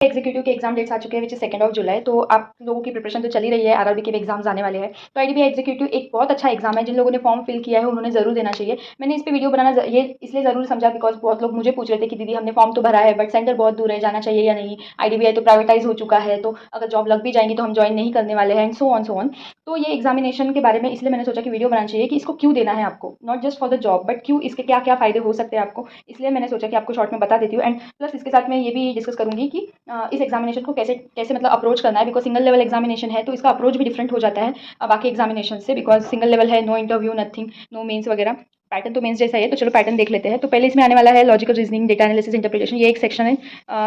Executive के exam dates आ चुके हैं विच इज 2 जुलाई। तो आप लोगों की प्रिपरेशन तो चल ही रही है, आरआरबी के भी एग्जाम्स आने वाले हैं। तो आईडीबी एग्जीक्यूटिव एक बहुत अच्छा एग्जाम है, जिन लोगों ने फॉर्म फिल किया है उन्होंने जरूर देना चाहिए। मैंने इस पे वीडियो बनाना ये इसलिए जरूर समझा बिकॉज बहुत लोग मुझे पूछ रहे थे कि दीदी हमने फॉर्म तो भरा है बट सेंटर बहुत दूर है, जाना चाहिए या नहीं, आईडीबीआई तो प्राइवेटाइज हो चुका है, तो अगर जॉब लग भी जाएंगी तो हम ज्वाइन नहीं करने वाले हैं एंड सो ऑन। तो ये एग्जामिनेशन के बारे में इसलिए मैंने सोचा कि वीडियो बनाना चाहिए कि इसको क्यों देना है आपको, not just for the job but क्यों, इसके क्या क्या फायदे हो सकते हैं आपको। इसलिए मैंने सोचा कि आपको शॉर्ट में बता देती हूँ। एंड प्लस इसके साथ मैं ये भी डिस्कस करूंगी कि इस एग्जामिनेशन को कैसे कैसे मतलब अप्रोच करना है, बिकॉज सिंगल लेवल एग्जामिनेशन है तो इसका अप्रोच भी डिफरेंट हो जाता है बाकी एग्जामिनेशन से, बिकॉज सिंगल लेवल है, no interview nothing, no mains वगैरह। पैटर्न तो मेंस जैसा है, तो चलो पैटर्न देख लेते हैं। तो पहले इसमें आने वाला है logical reasoning, data analysis, interpretation, ये एक सेक्शन है।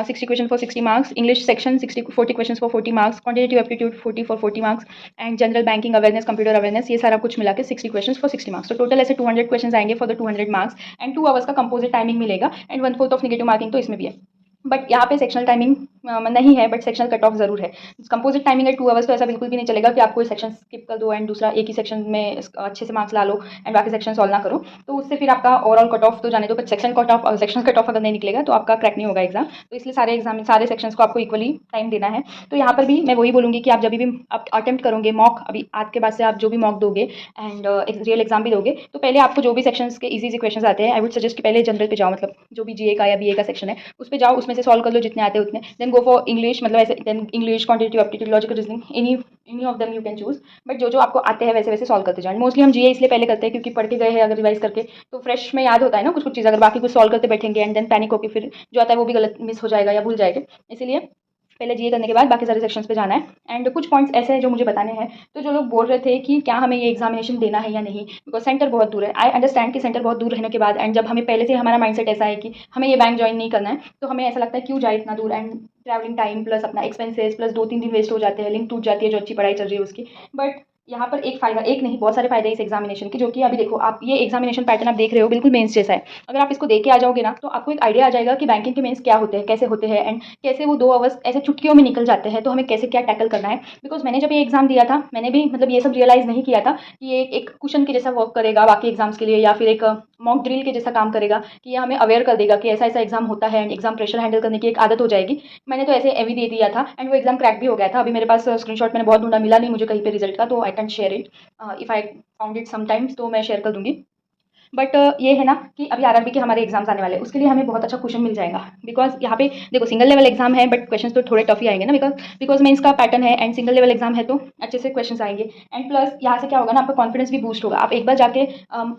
60 question for 60 marks, English section 40 question for 40 marks, quantitative aptitude 40 for 40 marks and general banking awareness, computer awareness, ये सारा कुछ मिला के 60 क्वेश्चन फॉर 60 मार्क्स। तो टोटल ऐसे 200 क्वेश्चन आएंगे for the 200 marks and 2 hours का कंपोजिट टाइमिंग मिलेगा एंड 1/4 ऑफ नेगेटिव मार्किंग तो इसमें भी है। बट यहाँ पे सेक्शनल टाइमिंग नहीं है, बट सेक्शनल कट ऑफ जरूर है। कंपोजिट टाइमिंग है 2 आवर्स, तो ऐसा बिल्कुल भी नहीं चलेगा कि आप कोई सेक्शन स्किप कर दो एंड दूसरा एक ही सेक्शन में अच्छे से मार्क्स ला लो एंड बाकी सेक्शन सॉल्व ना करो, तो उससे फिर आपका ओवरऑल कट ऑफ तो जाने दो, बट सेक्शन कट ऑफ अगर नहीं निकलेगा तो आपका क्रैक नहीं होगा एग्जाम। तो इसलिए सारे सेक्शंस को आपको इक्वली टाइम देना है। तो यहाँ पर भी मैं वही बोलूँगी कि आप जब भी आप अटेम्प्ट करोगे मॉक, अभी आज के बाद से आप जो भी मॉक दोगे एंड रियल एग्जाम भी दोगे, तो पहले आपको जो भी सेक्शंस के इजी क्वेश्चन आते हैं, आई वुड सजेस्ट कि पहले जनरल पे जाओ, मतलब जो भी जीए का या बीए का सेक्शन है उस पर जाओ, उसमें से सॉल्व कर लो जितने आते हैं उतने, देन गो फॉर इंग्लिश, मतलब ऐसे then English, quantitative aptitude, logical reasoning, any of them you can choose, but जो जो आपको आते हैं वैसे वैसे सॉल्व करते जाओ। मोस्टली हम जीए इसलिए पहले करते हैं क्योंकि पढ़ के गए हैं अगर रिवाइज करके तो फ्रेश में याद होता है ना कुछ कुछ चीज़, अगर बाकी कुछ सॉल्व करते बैठेंगे एंड देन पैनिक होकर फिर जो आता है वो भी गलत मिस हो जाएगा या भूल जाएगा, इसीलिए पहले जीए करने के बाद बाकी सारे सेक्शंस पे जाना है। एंड कुछ पॉइंट्स ऐसे हैं जो मुझे बताने हैं। तो जो लोग बोल रहे थे कि क्या हमें ये एग्जामिनेशन देना है या नहीं, बिकॉज सेंटर बहुत दूर है, आई अंडरस्टैंड कि सेंटर बहुत दूर रहने के बाद एंड जब हमें पहले से हमारा माइंडसेट ऐसा है कि हमें ये बैंक ज्वाइन नहीं करना है, तो हमें ऐसा लगता है क्यों जाए इतना दूर एंड ट्रैवलिंग टाइम प्लस अपना एक्सपेंसेस प्लस 2-3 दिन वेस्ट हो जाते हैं, लिंक टूट जाती है जो अच्छी पढ़ाई चल रही है उसकी। बट यहाँ पर एक फायदा, एक नहीं बहुत सारे फायदे इस एग्जामिनेशन की, जो कि अभी देखो आप ये एग्जामिनेशन पैटर्न आप देख रहे हो बिल्कुल मेंस जैसा है। अगर आप इसको देख के आ जाओगे ना तो आपको एक आइडिया आ जाएगा कि बैंकिंग के मेंस क्या होते हैं, कैसे होते हैं एंड कैसे वो 2 आवर्स ऐसे चुटकियों में निकल जाते हैं, तो हमें कैसे क्या टैकल करना है। बिकॉज मैंने जब ये एग्जाम दिया था मैंने भी मतलब ये सब रियलाइज नहीं किया था कि ये एक क्वेश्चन के जैसा वर्क करेगा बाकी एग्जाम्स के लिए, या फिर एक मॉक ड्रिल के जैसा काम करेगा कि ये हमें अवेयर कर देगा कि ऐसा ऐसा एग्जाम होता है एंड एग्जाम प्रेशर हैंडल करने की एक आदत हो जाएगी। मैंने तो ऐसे एवी दे दिया था एंड वो एग्जाम क्रैक भी हो गया था। अभी मेरे पास स्क्रीनशॉट मैंने बहुत ढूंढा, मिला नहीं मुझे कहीं पे रिजल्ट का, तो I can share it if I found it sometimes, तो मैं शेयर कर दूंगी। बट ये है ना कि अभी आरआरबी के हमारे एग्जाम्स आने वाले हैं, उसके लिए हमें बहुत अच्छा क्वेश्चन मिल जाएगा। बिकॉज यहाँ पे देखो सिंगल लेवल एग्जाम है बट क्वेश्चन तो थोड़े टफ ही आएंगे ना, बिकॉज मेंस का पैटर्न है एंड सिंगल लेवल एग्जाम है तो अच्छे से क्वेश्चन आएंगे। एंड प्लस यहाँ से क्या होगा ना, आपका कॉन्फिडेंस भी बूस्ट होगा। आप एक बार जाके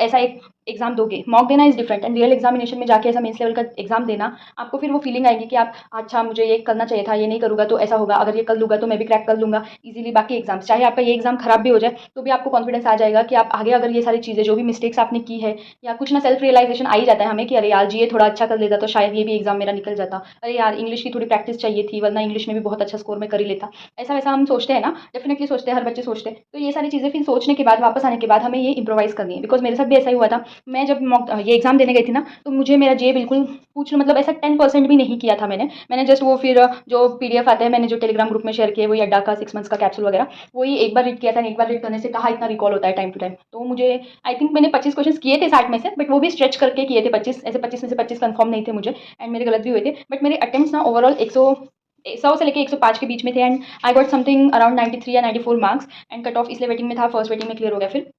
ऐसा एक एग्जाम दोगे, मॉक देना is different and real examination में जाके ऐसा मेंस लेवल का एग्जाम देना, आपको फिर वो फीलिंग आएगी कि आप अच्छा मुझे ये करना चाहिए था, ये नहीं करूँगा तो ऐसा होगा, अगर ये कर लूँगा तो मैं भी क्रैक कर लूँगा इजीली बाकी एग्जाम्स। चाहे आपका ये एग्जाम खराब भी हो जाए तो भी आपको कॉन्फिडेंस आ जाएगा कि आप आगे अगर ये सारी चीज़ें जो भी मिस्टेक्स आपने की है या कुछ ना सेल्फ रियलाइजेशन आ ही जाता है हमें कि अरे यार जीए थोड़ा अच्छा कर लेता तो शायद ये भी एग्जाम मेरा निकल जाता, अरे यार इंग्लिश की थोड़ी प्रैक्टिस चाहिए थी वरना इंग्लिश में भी बहुत अच्छा स्कोर में कर ही लेता, ऐसा वैसा हम सोचते हैं ना, डेफिनेटली सोचते हैं, हर बच्चे सोचते हैं। तो ये सारी चीज़ें फिर सोचने के बाद वापस आने के बाद हमें ये इंप्रोवाइज करनी है। बिकॉज मेरे साथ भी ऐसा ही हुआ था, मैं जब ये एग्जाम देने गई थी ना तो मुझे मेरा जे बिल्कुल पूछ लो मतलब ऐसा 10% भी नहीं किया था मैंने जस्ट वो फिर जो पीडीएफ आता है मैंने जो टेलीग्राम ग्रुप में शेयर किया वही अड्डा का 6 मंथ्स का कैप्सूल वगैरह वही एक बार रीड किया था। एक बार रीड करने से कहा इतना रिकॉल होता है टाइम टू टाइम, तो मुझे आई थिंक मैंने 25 क्वेश्चन किए थे 60 में से, बट वो भी स्ट्रेच करके किए थे 25, ऐसे 25 में से 25 कंफर्म नहीं थे मुझे एंड मेरे गलत भी हुए थे। बट मेरे अटेम्प्ट्स ना ओवरऑल 100 से लेके 105 के बीच में थे and I got something around 93 या 94 मार्क्स एंड कट ऑफ इसलिए वेटिंग में था, फर्स्ट वेटिंग में क्लियर हो गया फिर,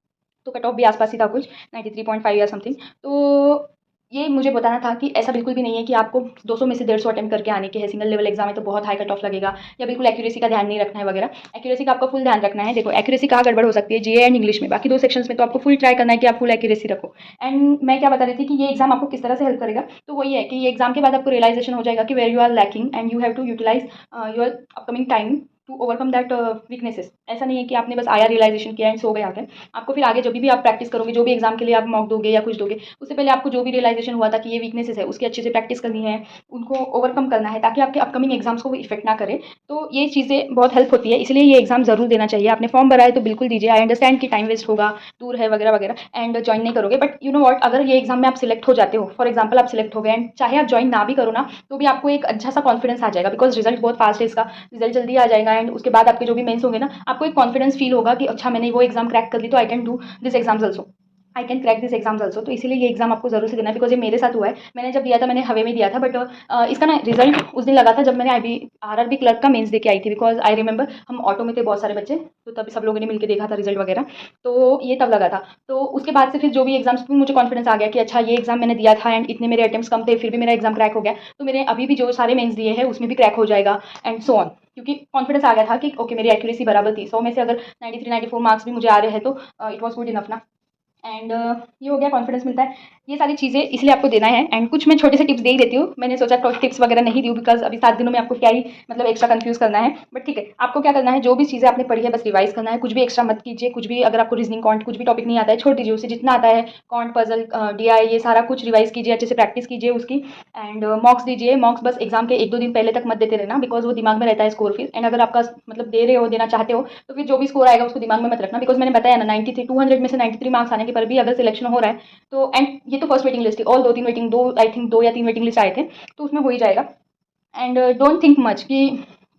तो कट ऑफ भी आसपास ही था कुछ 93.5 या समथिंग। तो ये मुझे बताना था कि ऐसा बिल्कुल भी नहीं है कि आपको 200 में से 150 अटेम्प्ट करके आने के है, सिंगल लेवल एग्जाम है तो बहुत हाई कट ऑफ लगेगा या बिल्कुल एक्यूरेसी का ध्यान नहीं रखना है वगैरह। एक्यूरेसी का आपको फुल ध्यान रखना है। देखो एक्यूरेसी कहाँ गड़बड़ हो सकती है, जीए एंड इंग्लिश में, बाकी 2 सेक्शंस में तो आपको फुल ट्राई करना है कि आप फुल एक्यूरेसी रखो। एंड मैं क्या बता रही थी कि ये एग्जाम आपको किस तरह से हेल्प करेगा, तो वही है कि ये एग्जाम के बाद आपको रियलाइजेशन हो जाएगा कि where you are lacking and you have to utilise your upcoming time to overcome that weaknesses. ऐसा नहीं है कि आपने बस आया रियलाइजेशन किया एंड सो गए आके, आपको फिर आगे जब भी आप प्रैक्टिस करोगे, जो भी एग्जाम के लिए आप मॉक दोगे या कुछ दोगे, उससे पहले आपको जो भी रियलाइजेशन हुआ था कि ये वीकनेसेस है उसकी अच्छे से प्रैक्टिस करनी है, उनको ओवरकम करना है ताकि आपके अपकमिंग एग्जाम्स को वो इफेक्ट ना करे। तो ये चीज़ें बहुत हेल्प होती है, इसलिए ये एग्जाम जरूर देना चाहिए। आपने फॉर्म भरा है तो बिल्कुल दीजिए। आई अंडरस्टैंड कि टाइम वेस्ट होगा, दूर है वगैरह वगैरह एंड ज्वाइन नहीं करोगे, बट यू नो वॉट, अगर ये एग्जाम में आप सिलेक्ट हो जाते हो, फॉर एग्जाम्पल आप सिलेक्ट हो गए एंड चाहे आप ज्वाइन ना भी करो ना तो भी आपको एक अच्छा सा कॉन्फिडेंस आ जाएगा, बिकॉज रिजल्ट बहुत फास्ट है, इसका रिजल्ट जल्दी आ जाएगा एंड उसके बाद आपके जो भी मेंस होंगे ना आपको एक कॉन्फिडेंस फील होगा कि अच्छा मैंने वो एग्जाम क्रैक कर ली तो I can do this exams also. I can crack this exams also. तो इसीलिए ये एग्जाम आपको जरूर से देना है, बिकॉज ये मेरे साथ हुआ है। मैंने जब दिया था मैंने हवे में दिया था, बट इसका ना रिजल्ट उस दिन लगा था जब मैंने आरआरबी क्लर्क का मेंस दे के आई थी। बिकॉज आई रिमेंबर हम ऑटो में थे बहुत सारे बच्चे, तो तभी सब लोगों ने मिलकर देखा था रिजल्ट वगैरह, तो ये तब लगा था। तो उसके बाद से फिर जो भी एग्जाम्स में मुझे कॉन्फिडेंस आ गया कि अच्छा ये एग्जाम मैंने दिया था एंड इतने मेरे अटेम्प्ट्स कम थे, फिर भी मेरा एग्जाम क्रैक हो गया, तो मेरे अभी भी जो सारे मेंस दिए हैं उसमें भी क्रैक हो जाएगा एंड सो ऑन। क्योंकि कॉन्फिडेंस आ गया था कि ओके मेरी एक्यूरेसी बराबर थी। 100 में से अगर 93 94 मार्क्स भी मुझे आ रहे हैं तो इट वॉज गुड इनफ ना। एंड ये हो गया, कॉन्फिडेंस मिलता है। ये सारी चीज़ें इसलिए आपको देना है। एंड कुछ मैं छोटे से टिप्स दे ही देती हूँ। मैंने सोचा टिप्स वगैरह नहीं दूँ, बिकॉज अभी 7 दिनों में आपको क्या ही मतलब एक्स्ट्रा कंफ्यूज करना है। बट ठीक है, आपको क्या करना है, जो भी चीज़ें आपने पढ़ी है बस रिवाइज करना है, कुछ भी एक्स्ट्रा मत कीजिए। कुछ भी अगर आपको रीजनिंग कॉन्ट कुछ भी टॉपिक नहीं आता है छोड़ दीजिए, उसे जितना आता है कॉन्ट पजल डीआई ये सारा कुछ रिवाइज कीजिए, अच्छे से प्रैक्टिस कीजिए उसकी। एंड मॉक्स दीजिए। मॉक्स बस एग्जाम के 1-2 दिन पहले तक मत देते रहना, बिकॉज वो दिमाग में रहता है स्कोर फिर। एंड अगर आपका मतलब दे रहे हो देना चाहते हो तो फिर जो भी स्कोर आएगा उसको दिमाग में मत रखना, बिकॉज मैंने बताया ना 93 200 में से 93 मार्क्स आने के पर भी अगर सिलेक्शन हो रहा है तो, एंड ये तो फर्स्ट वेटिंग लिस्ट थी, और 2-3 वेटिंग, दो आई थिंक 2 या 3 वेटिंग लिस्ट आए थे, तो उसमें हो ही जाएगा। एंड डोंट थिंक मच कि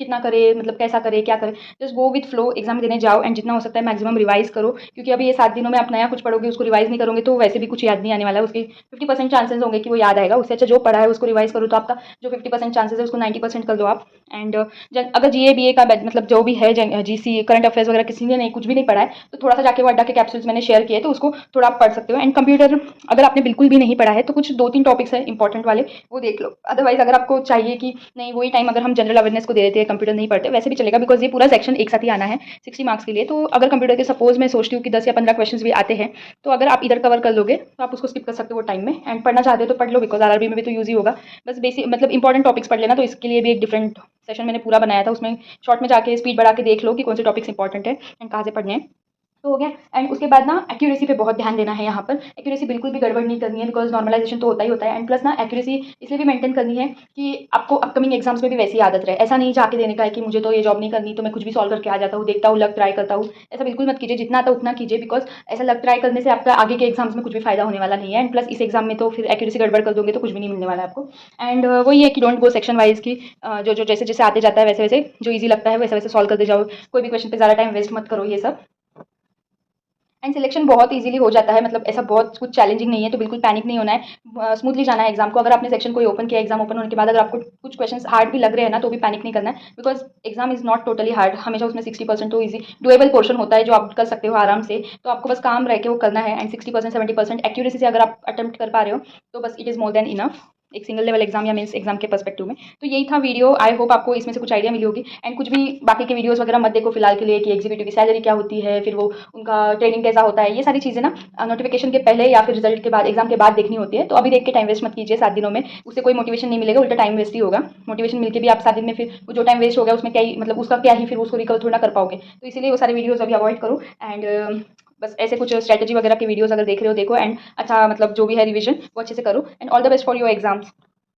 कितना करे, मतलब कैसा करे क्या करे, just go with flow, exam देने जाओ एंड जितना हो सकता है मैक्सिमम रिवाइज करो। क्योंकि अभी ये 7 दिनों में आप नया कुछ पढ़ोगे उसको रिवाइज नहीं करोगे तो वैसे भी कुछ याद नहीं आने वाला है। उसके 50% चांसेस होंगे कि वो याद आएगा, उससे अच्छा जो पढ़ा है उसको रिवाइज करो, तो आपका जो 50% चांसेस है उसको 90% कर दो आप। एंड अगर जीए बीए का मतलब जो भी है जीसी करंट अफेयर्स वगैरह किसी ने नहीं कुछ भी नहीं पढ़ा है तो थोड़ा सा जाके वो अड्डा के कैप्सूल्स मैंने शेयर किए तो उसको थोड़ा आप पढ़ सकते हो। एंड कंप्यूटर अगर आपने बिल्कुल भी नहीं पढ़ा है तो कुछ 2-3 टॉपिक्स है इंपॉर्टेंट वाले, वो देख लो। अदरवाइज अगर आपको चाहिए कि नहीं वही टाइम अगर हम जनरल अवेयरनेस को दे देते हैं, कंप्यूटर नहीं पढ़ते, वैसे भी चलेगा, बिकॉज ये पूरा सेक्शन एक साथ ही आना है 60 मार्क्स के लिए। तो अगर कंप्यूटर के सपोज मैं सोचती हूँ कि 10 या 15 क्वेश्चन भी आते हैं तो अगर आप इधर कवर कर लोगे तो आप उसको स्किप कर सकते हो वो टाइम में। एंड पढ़ना चाहते हो तो पढ़ लो, बिकॉज आरआरबी में भी तो यूज ही होगा। बस बेसिक मतलब इंपॉर्टेंट टॉपिक्स पढ़ लेना, तो इसके लिए भी एक डिफरेंट सेशन मैंने पूरा बनाया था, उसमें शॉर्ट में जाके स्पीड बढ़ा के देख लो कि कौन से टॉपिक्स इंपॉर्टेंट है एंड कहाँ से पढ़ने हैं, तो हो गया। एंड उसके बाद ना एक्यूरेसी पे बहुत ध्यान देना है यहाँ पर। एक्यूरेसी बिल्कुल भी गड़बड़ नहीं करनी है, बिकॉज नॉर्मलाइजेशन तो होता ही होता है। एंड प्लस ना एक्यूरेसी इसलिए भी मेंटेन करनी है कि आपको अपकमिंग एग्जाम्स में भी वैसी आदत रहे। ऐसा नहीं जाके देने का है कि मुझे तो ये जॉब नहीं करनी तो मैं कुछ भी सॉल्व करके आ जाता हूँ, देखता हूँ, लक ट्राई करता हूँ। ऐसा बिल्कुल मत कीजिए, जितना आता उतना कीजिए, बिकॉज ऐसा लक ट्राई करने से आपका आगे के एग्जाम्स में कुछ भी फायदा होने वाला नहीं है। एंड प्लस इस एग्जाम में तो फिर एक्यूरेसी गड़बड़ कर दोगे तो कुछ भी नहीं मिलने वाला है आपको। एंड वही है कि डोंट गो सेक्शन वाइज की जो जो जैसे जैसे आते जाता है वैसे वैसे जो ईजी लगता है वैसे वैसे सॉल्व करते जाओ। कोई भी क्वेश्चन पे ज़्यादा टाइम वेस्ट मत करो, ये सब। एंड सिलेक्शन बहुत इजीली हो जाता है, मतलब ऐसा बहुत कुछ चैलेंजिंग नहीं है, तो बिल्कुल पैनिक नहीं होना है, स्मूथली जाना है एग्जाम को। अगर आपने सेक्शन कोई ओपन किया, एग्जाम ओपन होने के बाद अगर आपको कुछ क्वेश्चंस हार्ड भी लग रहे हैं ना तो भी पैनिक नहीं करना है, because exam is not totally hard. हमेशा उसमें 60% तो ईजी डुएबल पोर्शन होता है जो आप कर सकते हो आराम से, तो आपको बस काम रह के वो करना है। एंड 60% 70% एक्यूरेसी से अगर आप अटेम्प्ट कर पा रहे हो तो बस it is more than enough, एक सिंगल लेवल एग्जाम या मेंस एग्जाम के पर्सपेक्टिव में। तो यही था वीडियो, आई होप आपको इसमें से कुछ आइडिया मिली होगी। एंड कुछ भी बाकी के वीडियोस वगैरह मत देखो फिलहाल के लिए कि एग्जीक्यूटिव की सैलरी क्या होती है, फिर वो उनका ट्रेनिंग कैसा होता है, ये सारी चीज़ें ना नोटिफिकेशन के पहले या फिर रिजल्ट के बाद, एग्जाम के बाद देखनी होती है। तो अभी देख के टाइम वेस्ट मत कीजिए 7 दिनों में, उससे कोई मोटिवेशन नहीं मिलेगा, उल्टा टाइम वेस्ट ही होगा। मोटिवेशन मिलकर भी आप 7 दिन में फिर वो जो टाइम वेस्ट हो गया उसमें क्या ही मतलब उसका क्या ही फिर उसको रिकवर थोड़ा कर पाओगे। तो इसीलिए वो सारे वीडियोस अभी अवॉइड करो। एंड बस ऐसे कुछ स्ट्रेटजी वगैरह के वीडियोस अगर देख रहे हो देखो। एंड अच्छा मतलब जो भी है रिविजन वो अच्छे से करो। And all the best for your exams.